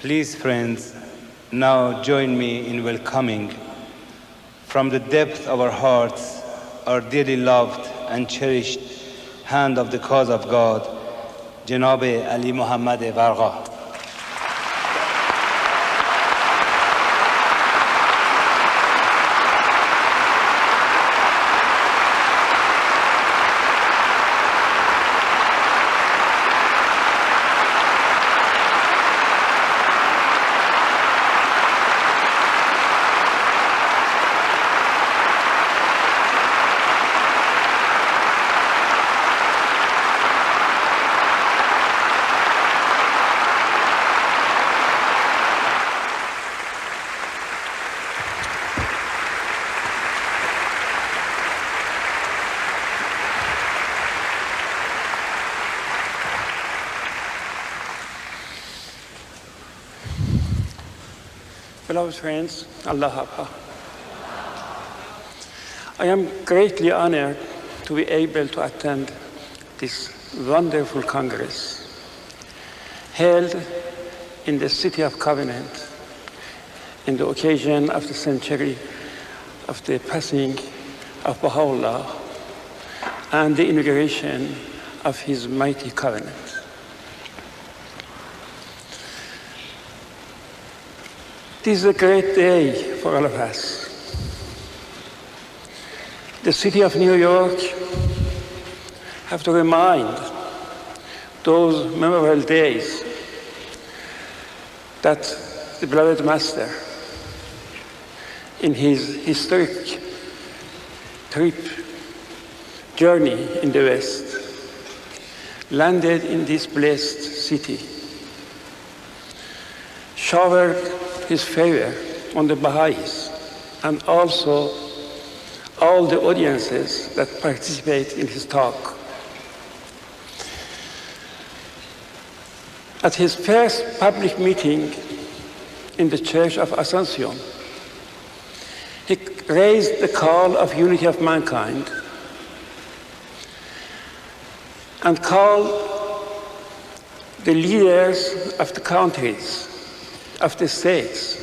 Please, friends, now join me in welcoming from the depth of our hearts our dearly loved and cherished hand of the cause of God, Janab Alí-Muhammad Varqá. Beloved friends, Allah Akbar. I am greatly honored to be able to attend this wonderful Congress held in the city of Covenant in the occasion of the century of the passing of Baha'u'llah and the inauguration of his mighty covenant. This is a great day for all of us. The city of New York have to remind those memorable days that the beloved Master, in his historic journey in the West, landed in this blessed city, showered his favor on the Baha'is and also all the audiences that participate in his talk. At his first public meeting in the Church of Ascension, he raised the call of unity of mankind and called the leaders of the countries, of the states,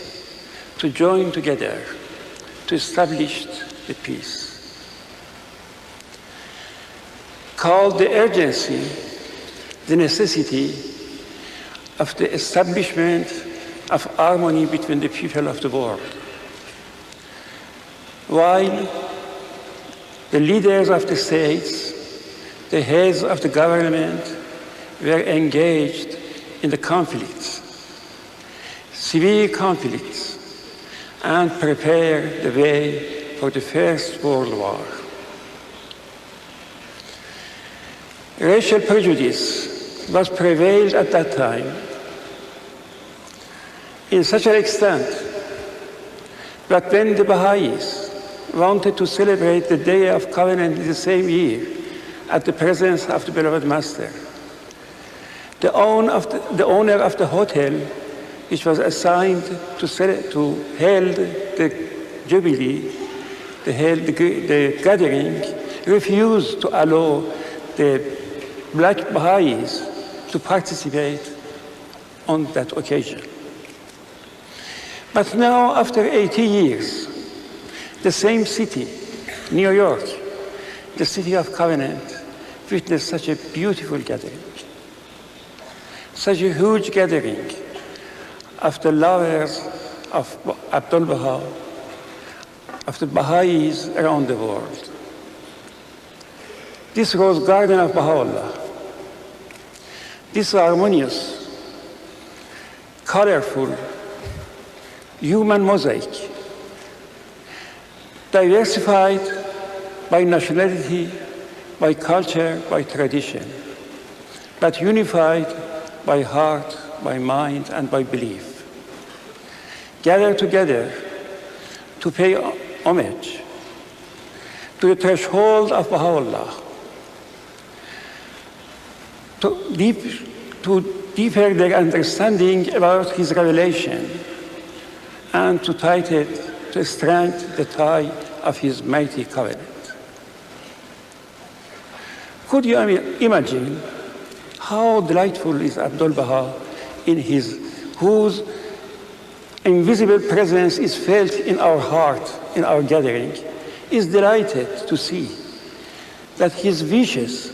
to join together to establish the peace. Called the urgency, the necessity of the establishment of harmony between the people of the world. While the leaders of the states, the heads of the government were engaged in the conflicts, severe conflicts, and prepare the way for the First World War. Racial prejudice was prevailed at that time in such an extent that when the Baha'is wanted to celebrate the Day of Covenant in the same year at the presence of the beloved Master, the owner of the hotel which was assigned to hold the jubilee, the gathering, refused to allow the black Baha'is to participate on that occasion. But now, after 80 years, the same city, New York, the city of Covenant, witnessed such a beautiful gathering, such a huge gathering of the lovers of Abdul Baha, of the Baha'is around the world. This rose garden of Baha'u'llah, this harmonious, colorful, human mosaic, diversified by nationality, by culture, by tradition, but unified by heart, by mind, and by belief. Gather together to pay homage to the threshold of Baha'u'llah, to deepen their understanding about his revelation, and to strengthen the tie of his mighty covenant. Could you imagine how delightful is Abdul Baha in his whose invisible presence is felt in our heart, in our gathering, is delighted to see that his wishes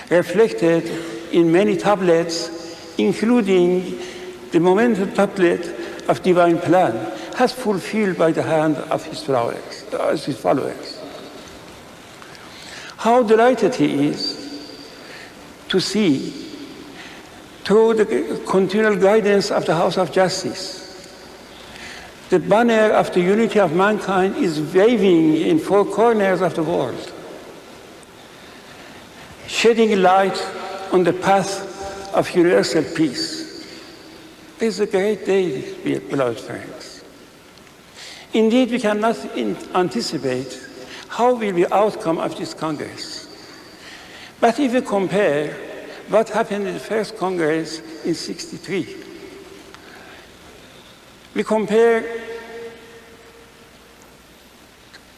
reflected in many tablets, including the momentous tablet of divine plan, has fulfilled by the hand of his followers. How delighted he is to see, through the continual guidance of the House of Justice, the banner of the unity of mankind is waving in four corners of the world, shedding light on the path of universal peace. This is a great day, beloved friends. Indeed, we cannot anticipate how will be the outcome of this Congress. But if we compare what happened in the first Congress in '63, we compare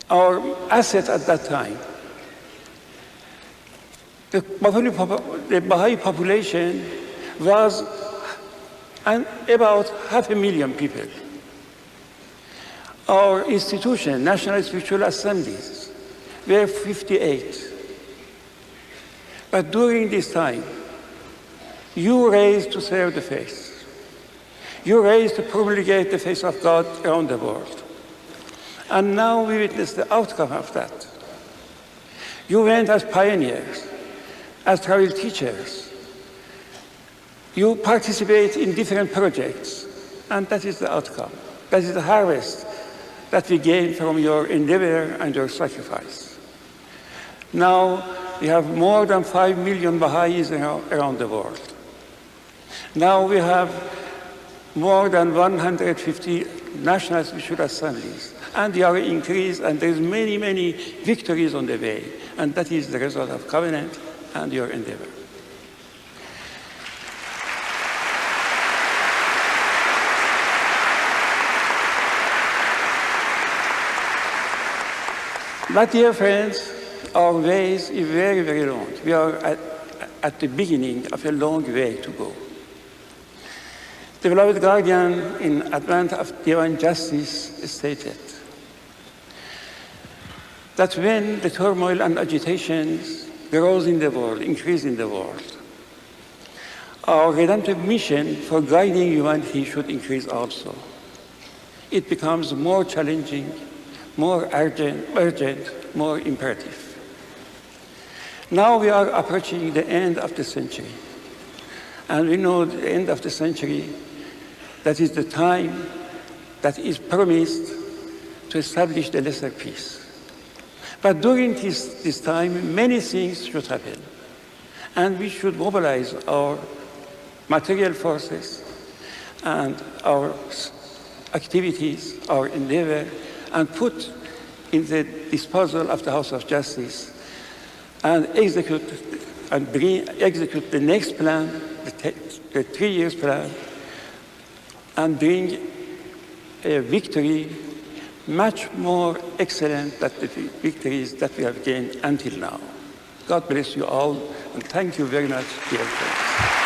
our assets at that time. The Baha'i population was about 500,000 people. Our institution, National Spiritual Assemblies, were 58. But during this time, you raised to serve the faith. You raised to promulgate the faith of God around the world. And now we witness the outcome of that. You went as pioneers, as travel teachers. You participate in different projects, and that is the outcome. That is the harvest that we gain from your endeavor and your sacrifice. Now we have more than 5 million Baha'is around the world. Now we have more than 150 national spiritual assemblies, and they are increased, and there's many, many victories on the way, and that is the result of covenant and your endeavor. But dear friends, our ways is very, very long. We are at the beginning of a long way to go. The beloved guardian in Advent of Divine Justice stated that when the turmoil and agitations grows in the world, increase in the world, our redemptive mission for guiding humanity should increase also. It becomes more challenging, more urgent, more imperative. Now we are approaching the end of the century. And we know the end of the century, that is the time that is promised to establish the lesser peace. But during this time, many things should happen. And we should mobilize our material forces and our activities, our endeavor, and put in the disposal of the House of Justice and execute the next plan, the 3 years plan, and bring a victory much more excellent than the victories that we have gained until now. God bless you all, and thank you very much, dear friends.